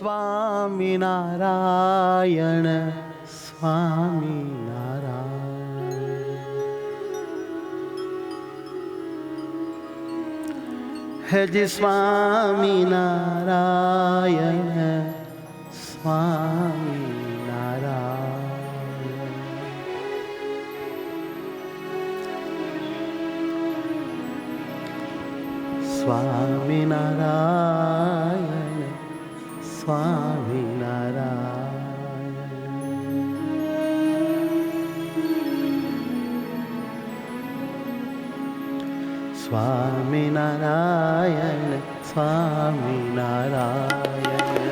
સ્વામિનારાયણ સ્વામિનારાયણ હે જી સ્વામિનારાયણ સ્વામિનારાયણ સ્વામિનારાયણ સ્વામિનારાયણ સ્વામિનારાયણ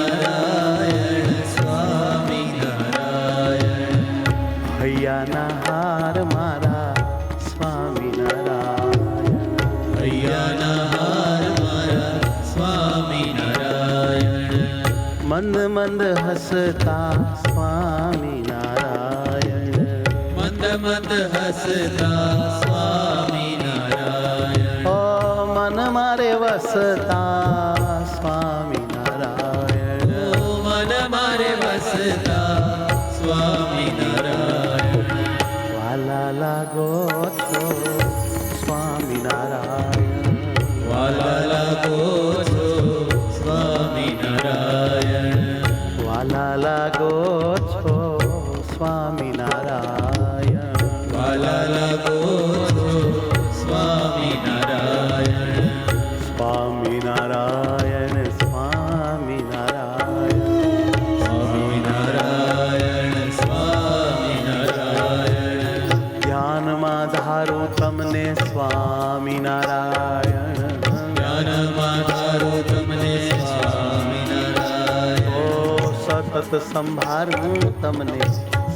સ્વામિનારાયણ સ્વામિનારાયણ હૈયાના હાર મારા સ્વામિનારાયણ હૈયાના હાર મારા સ્વામિનારાયણ મંદ મંદ હસતા સ્વામિનારાયણ મંદ મંદ હસતા સ્વામિનારાયણ ઓ મન મારે વસતા સ્વામિનારાયણ ઓ મન મારે વસતા સ્વામિનારાયણ વાલા લાગો છો સ્વામિનારાયણ વાલા લાગો છો સ્વામિનારાયણ વાલા લાગો છો સ્વામિનારાયણ વાલા લાગો છો સ્વામિનારાયણ સ્વામિનારાયણ સ્વામિનારાયણ સ્વામિનારાયણ સ્વામિનારાયણ ધ્યાનમાં ધારું તમને સ્વામિનારાયણ જ્ઞાનમાં ધારું તમને સ્વામિનારાયણ ઓ સતત સંભાળું તમને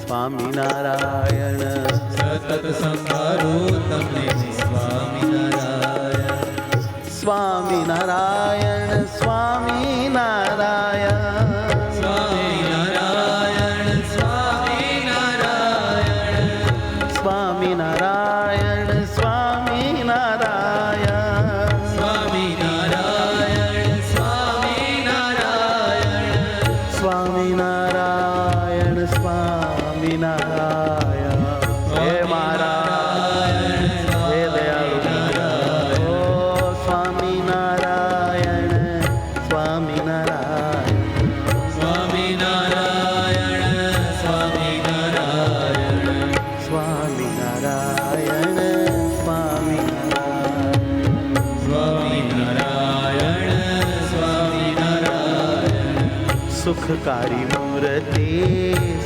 સ્વામિનારાયણ સતત સંભાળું તમને સ્વામિનારાયણ સ્વામિનારાયણ સ્વામિનારાયણ સ્વામિનારાયણ સ્વામિનારાયણ સ્વામિનારાયણ સ્વામિનારાયણ સ્વામિનારાયણ સ્વામિનારાયણ સ્વામિનારાયણ સ્વામિનારાયણ હે મારા હે દયાળુ ઓ સ્વામિનારાયણ સ્વામિનારાયણ સ્વામિનારાયણ સ્વામિનારાયણ સ્વામિનારાયણ સ્વામિનારાયણ સ્વામિનારાયણ સુખકારી મૂર્તિ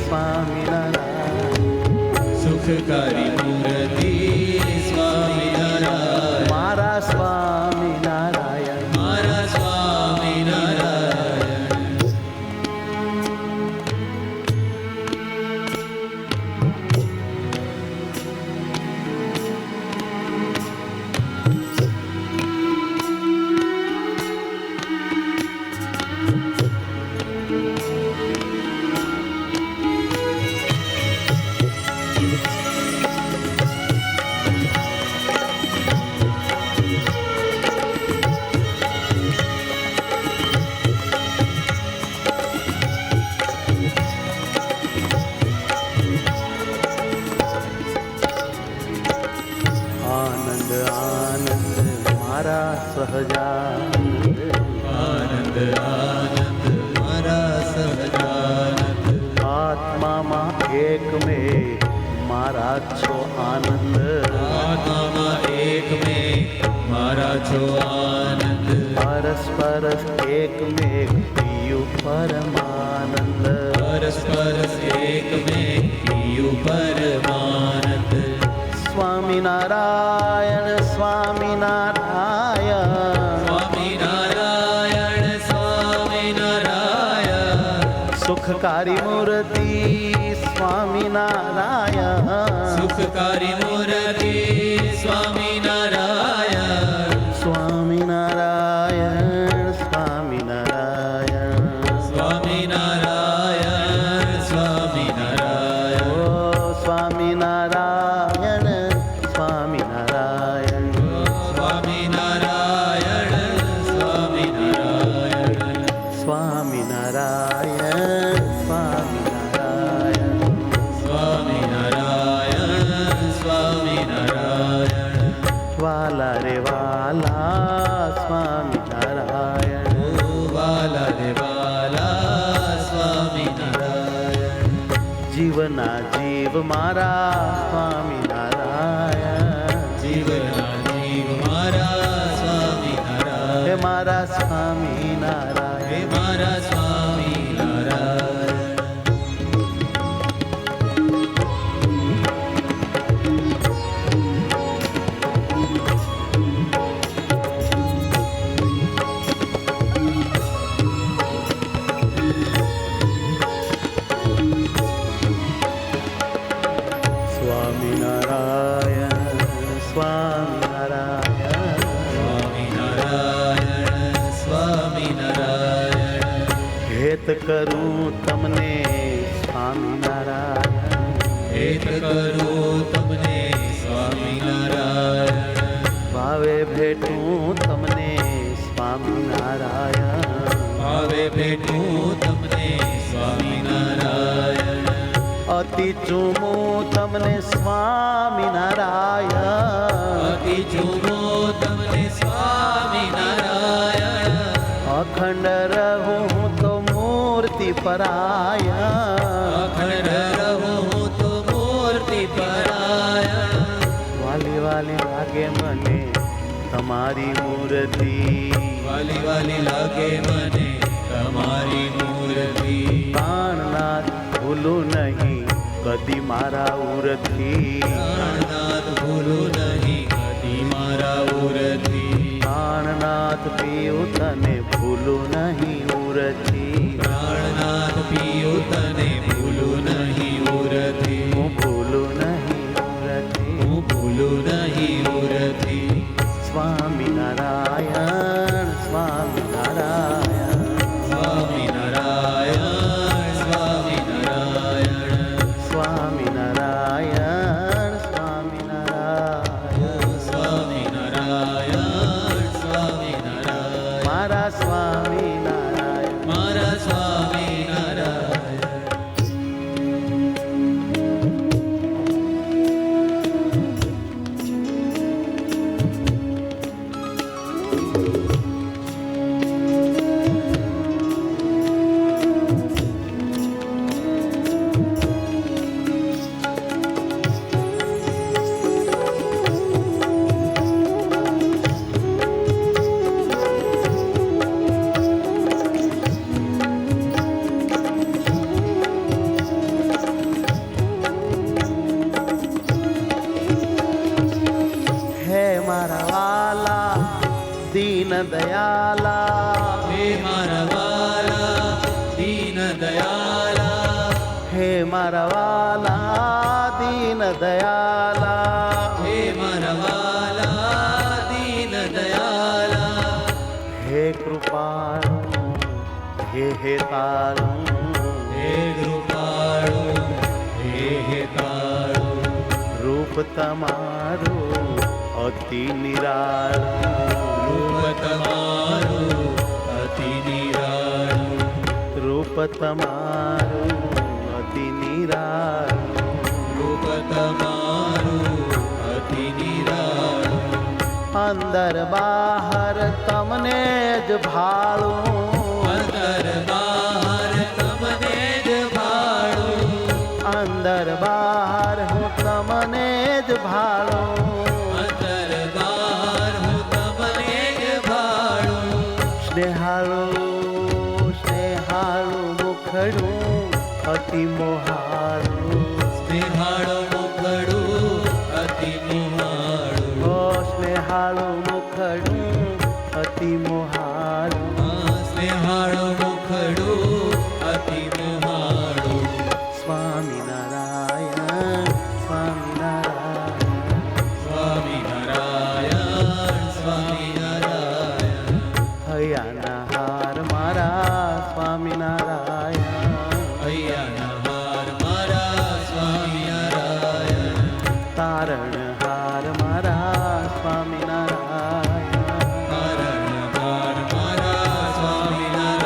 સ્વામિનારાયણ સુખકારી મૂર્તિ સ્વામિનારાયણ મારા સ્વામિનારાયણ મારા સ્વામિનારાયણ આનંદ આનંદ મારા સહજાનંદ આનંદ આનંદ મારા સહજાનંદ આત્મામાં એક મેં મારા છો આનંદ આત્મામાં એક મેં મારા છો આનંદ પરસ્પર એક મેં પિયું પરમાનંદ પરસ્પર એક મેં પિયું પરમાનંદ સ્વામિનારાયણ સ્વામિનારાયણ સ્વામિનારાયણ સ્વામિનારાયણ સુખકારી મૂર્તિ સ્વામિનારાયણ સુખકારી મૂર્તિ સ્વામિનારાયણ સ્વામિનારાયણ સ્વામિનારાયણ સ્વામિનારાયણ સ્વામિનારાયણ ઓ સ્વામિનારાયણ સ્વામિનારાયણ સ્વામિનારાયણ સ્વામિનારાયણ જીવના જીવ મારા સ્વામિનારાયણ. જીવના જીવ મારા સ્વામિનારાયણ. હે મારા સ્વામિનારાયણ. હે મારા સ્વામિનારાયણ. સ્વામિનારાયણ સ્વામિનારાયણ. સ્વામિનારાયણ સ્વામિનારાયણ. હેત કરું તમને સ્વામિનારાયણ. હેત કરું તમને સ્વામિનારાયણ. ભાવે ભેટું તમને સ્વામિનારાયણ. ભાવે ભેટું તમને સ્વામિનારાયણ. અતિ ચૂમું તમને સ્વામિનારાયણ. અતિ ચૂમો તમને સ્વામિનારાયણ. અખંડ રહું તો મૂર્તિ પરાયણ. અખંડ રહું તો મૂર્તિ પરાયણ. વાલી વાલી લાગે મને તમારી મૂર્તિ. વાલી વાલી લાગે મને તમારી મૂર્તિ. પ્રાણનાથ ભૂલું નહીં કદી મારા ઉરથી. પ્રાણનાથ ભૂલું નહીં કદી મારા ઉરથી. પ્રાણનાથ પીયું તને ભૂલું નહીં ઉરથી. પ્રાણનાથ પીયું તને ભૂલું નહીં ઉરથી. હું ભૂલું નહીં ઉરથી. હું ભૂલું નહીં ઉરથી. સ્વામિનારાયણ સ્વામિનારાયણ. સ્વામિનારાયણ સ્વામિનારાયણ. સ્વામિનારાયણ સ્વામિનારાયણ. સ્વામિનારાયણ સ્વામિનારાયણ. મારા સ્વામિનારાયણ. મારા સ્વામિનારાયણ. હે મારા વાલા દીન દયાલા. હે મારા વાલા દીન દયાલા. હે મારા વાલા દીન દયાલા. હે મારા વાલા દીન દયાલા. હે કૃપાળુ હે હેતાળુ. હે કૃપાળુ હે હેતાળુ. રૂપ તમારું અતિ નિરાળું. રૂપ તમારું અતિ નિરાળું. રૂપ તમારું અતિ નિરાળું. રૂપ તમારું અતિ નિરાળું. અંદર બહાર તમને જ ભાળું. અંદર બહાર તમને જ ભાળું. અંદર બહાર હું તમને જ ભાળું. અંદર બહાર હું તમને જ ભાળું. સ્નેહાળું સ્નેહાળું મુખડું અતિ મોહાળું. સ્નેહાળું મુખડું અતિ મોહાળું. ઓ સ્નેહાળું મુખડું અતિ મોહાળું. સ્નેહાળું મુખડું અતિ મોહાળું. સ્વામિનારાયણ સ્વામિનારાયણ. સ્વામિનારાયણ સ્વામિનારાયણ. હૈયાના હાર મારા સ્વામિનારાયણ. હૈયાના હાર મારા સ્વામિનારાયણ. તારણ હાર મારા સ્વામિનારાયણ. તારણ હાર મારા સ્વામિનારાયણ.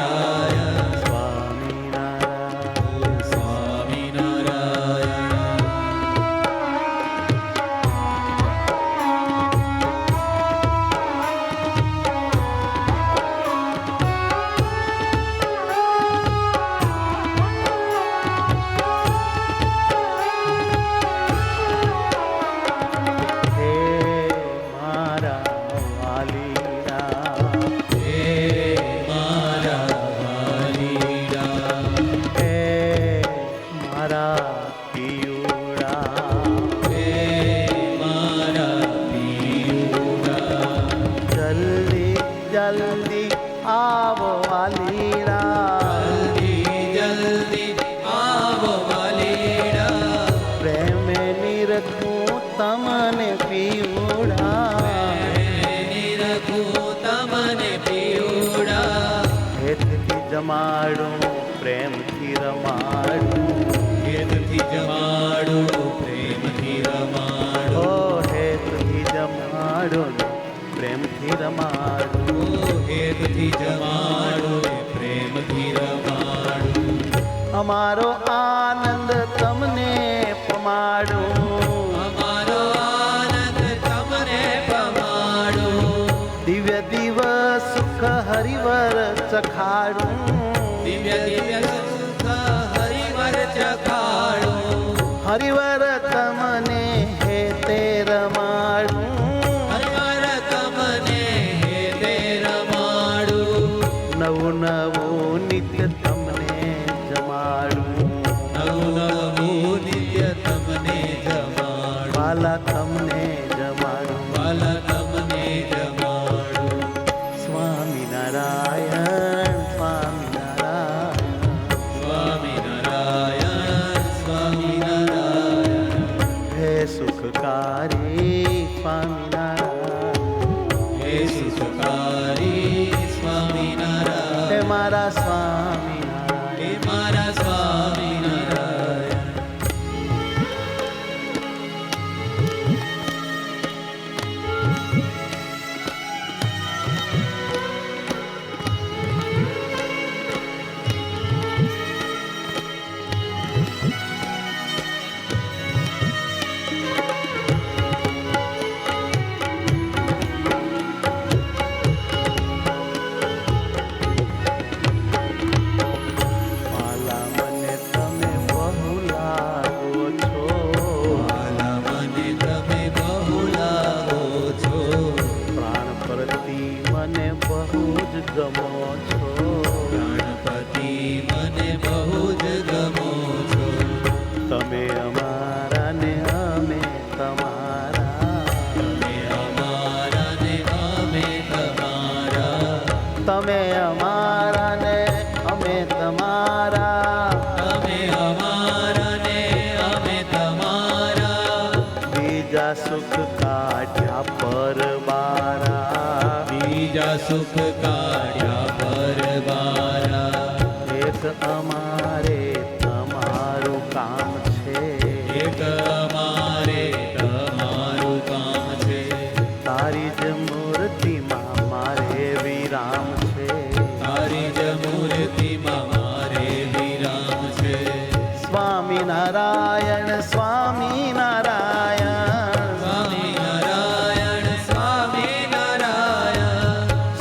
વાલીડા જલ્દી જલ્દી આવો વાલીડા પ્રેમે નિરખું તમને પીવડા નિરખું તમને પીવડા હેતથી જમાડું પ્રેમથી રમાડું હેતથી જમાડું પ્રેમથી રમાડો ઓ હેતથી જમાડું પ્રેમથી રમાડું હેતથી જમાડો પ્રેમથી રમાડો અમારો આનંદ તમને પમાડું અમારો આનંદ તમને પમાડો દિવ્ય દિવસ સુખ હરિવર ચખાડું દિવ્ય દિવ્ય સુખ હરિવર ચખાડો હરિવર તમને હેતે રમાડું હરિવર તમને હેતે રમાડું નવું નવું નિત્ય તમને જમાડું નવું નવું નિત્ય તમને જમાડો વાલા તમને જમાડું વાલા તમને જમાડો સ્વામિનારાયણ સ્વામિનારાયણ સ્વામિનારાયણ સ્વામિનારાયણ હે સુખકારી સ્વામિનારાયણ હે સુખકારી હે સ્વામિનારાયણ મારા સ્વામિનારાયણ હે મારા સ્વામિનારાયણ વાલા મને તમે બહુ લાગો છો વાલા મને તમે બહુ લાગો છો પ્રાણ પ્રતિ મને બહુ જ ગમો છો ગણપતિ મને બહુ જ ગમો છો તમે અમારા ને અમે તમારા તમે અમારા ને અમે તમારા તમે અમારા ને અમે તમારા તમે અમારા ને અમે તમારા બીજા સુખ કાઢ્યા પર બારા બીજા સુખ કાઢ્યા પરવારા એક અમારે તમારું કામ છે એક અમારે તમારું કામ છે તારી જ મૂર્તિમાં મારે વિરામ છે તારી જ મૂર્તિમાં મારે વિરામ છે સ્વામિનારાયણ સ્વામિનારાયણ સ્વામિનારાયણ સ્વામિનારાયણ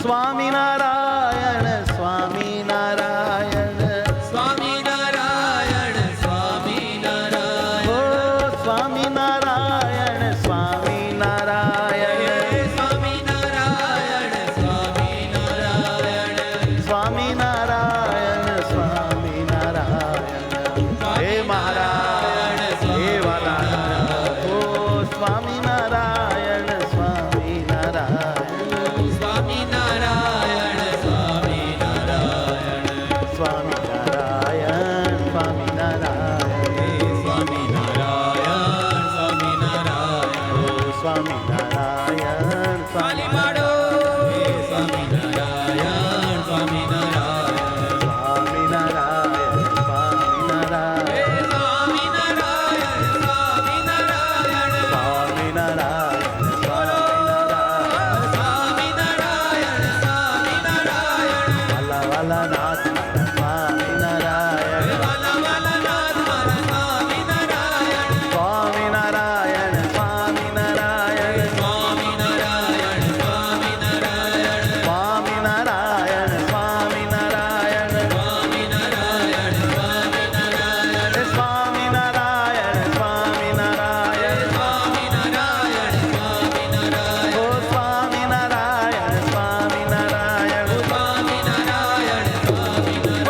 સ્વામિનારાયણ સ્વામિનારાયણ સ્વામિનારાયણ સ્વામિનારાયણ ઓ સ્વામિનારાયણ સ્વામિનારાયણ સ્વામિનારાયણ સ્વામિનારાયણ સ્વામિનારાયણ સ્વામિનારાયણ હે મહારાજ હે વાલા ઓ સ્વામિનારાયણ સ્વામિનારાયણ સ્વામિનારાયણ સ્વામિનારાયણ સ્વામિનારાયણ સ્વામિનારાયણ હે સ્વામિનારાયણ સ્વામિનારાયણ ઓ સ્વામિનારાયણ તાલી પાડો હે સ્વામિનારાયણ સ્વામિનારાયણ સ્વામિનારાયણ હે સ્વામિનારાયણ સ્વામિનારાયણ સ્વામિનારાયણ સ્વામિનારાયણ સ્વામિનારાયણ સ્વામિનારાયણ વાલા વાલા નાથ સ્વામિનારાયણ વાલા વાલા નાથ મારા સ્વામિનારાયણ સ્વામિનારાયણ સ્વામિનારાયણ સ્વામિનારાયણ સ્વામિનારાયણ સ્વામિનારાયણ સ્વામિનારાયણ સ્વામિનારાયણ સ્વામિનારાયણ હે સ્વામિનારાયણ સ્વામિનારાયણ સ્વામિનારાયણ સ્વામિનારાયણ ઓ સ્વામિનારાયણ સ્વામિનારાયણ સ્વામિનારાયણ સ્વામિનારાયણ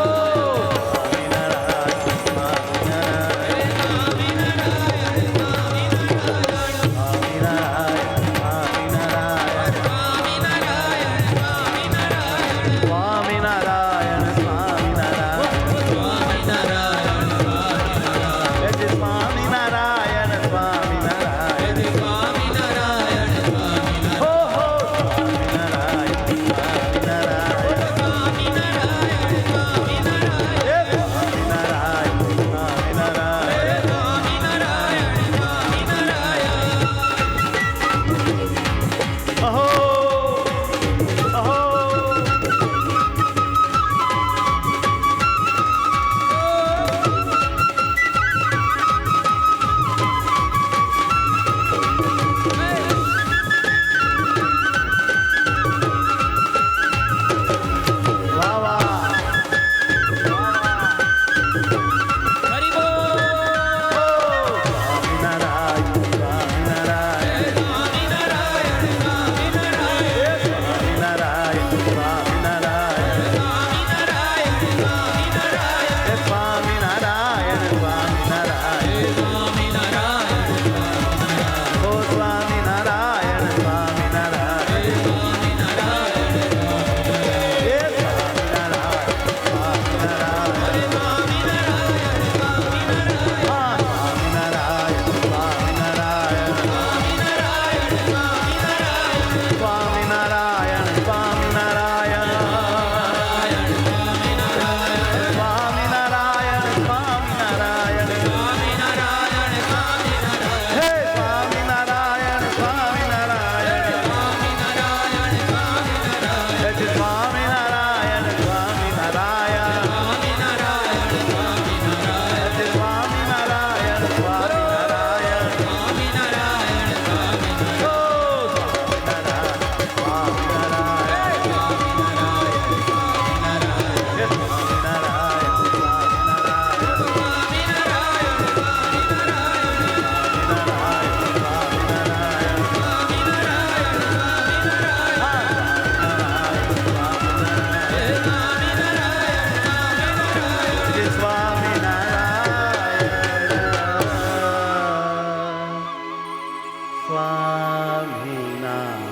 વિના